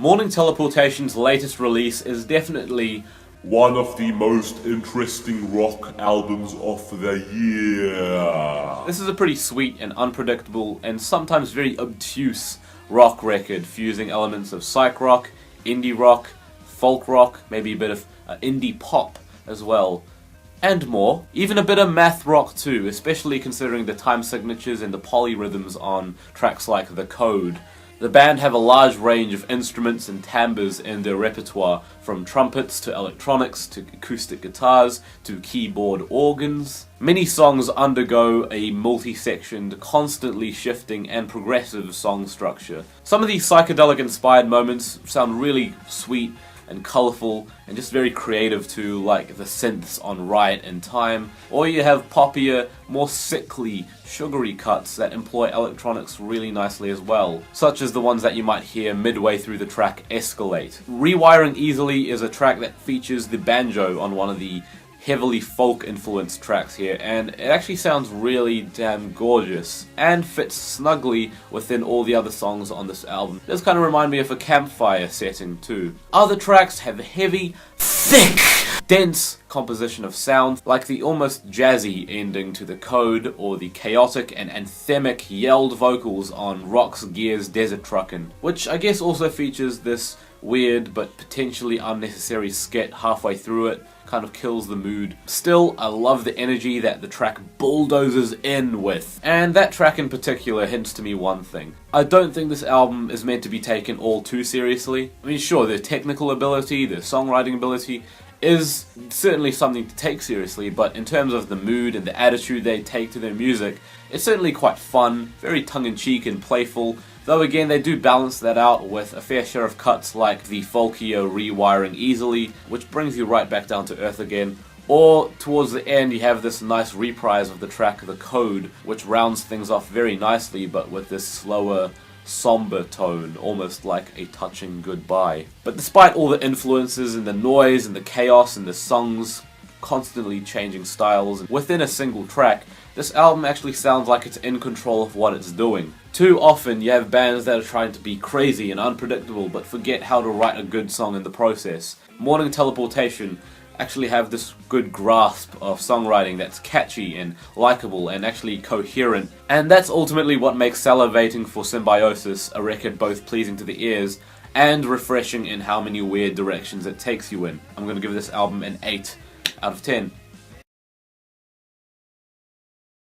Morning Teleportation's latest release is definitely one of the most interesting rock albums of the year. This is a pretty sweet and unpredictable and sometimes very obtuse rock record, fusing elements of psych rock, indie rock, folk rock, maybe a bit of indie pop as well, and more. Even a bit of math rock too, especially considering the time signatures and the polyrhythms on tracks like The Code. The band have a large range of instruments and timbres in their repertoire, from trumpets to electronics to acoustic guitars to keyboard organs. Many songs undergo a multi-sectioned, constantly shifting and progressive song structure. Some of these psychedelic inspired moments sound really sweet and colourful and just very creative too, like the synths on Riot and Time. Or you have poppier, more sickly, sugary cuts that employ electronics really nicely as well, such as the ones that you might hear midway through the track Escalate. Rewiring Easily is a track that features the banjo on one of the heavily folk-influenced tracks here, and it actually sounds really damn gorgeous and fits snugly within all the other songs on this album. It does kind of remind me of a campfire setting too. Other tracks have a heavy, thick, dense composition of sound, like the almost jazzy ending to The Code, or the chaotic and anthemic yelled vocals on Rock's Gear's Desert Truckin, which I guess also features this weird but potentially unnecessary skit halfway through it. Kind of kills the mood. Still, I love the energy that the track bulldozes in with. And that track in particular hints to me one thing. I don't think this album is meant to be taken all too seriously. I mean, sure, their technical ability, their songwriting ability is certainly something to take seriously, but in terms of the mood and the attitude they take to their music, it's certainly quite fun, very tongue-in-cheek and playful, though again they do balance that out with a fair share of cuts like the folkier Rewiring Easily, which brings you right back down to earth again, or towards the end you have this nice reprise of the track The Code, which rounds things off very nicely but with this slower, somber tone, almost like a touching goodbye. But despite all the influences and the noise and the chaos and the songs constantly changing styles within a single track, this album actually sounds like it's in control of what it's doing. Too often you have bands that are trying to be crazy and unpredictable but forget how to write a good song in the process. Morning Teleportation actually have this good grasp of songwriting that's catchy and likable and actually coherent, and that's ultimately what makes Salivating For Symbiosis a record both pleasing to the ears and refreshing in how many weird directions it takes you in. I'm going to give this album an 8 out of 10.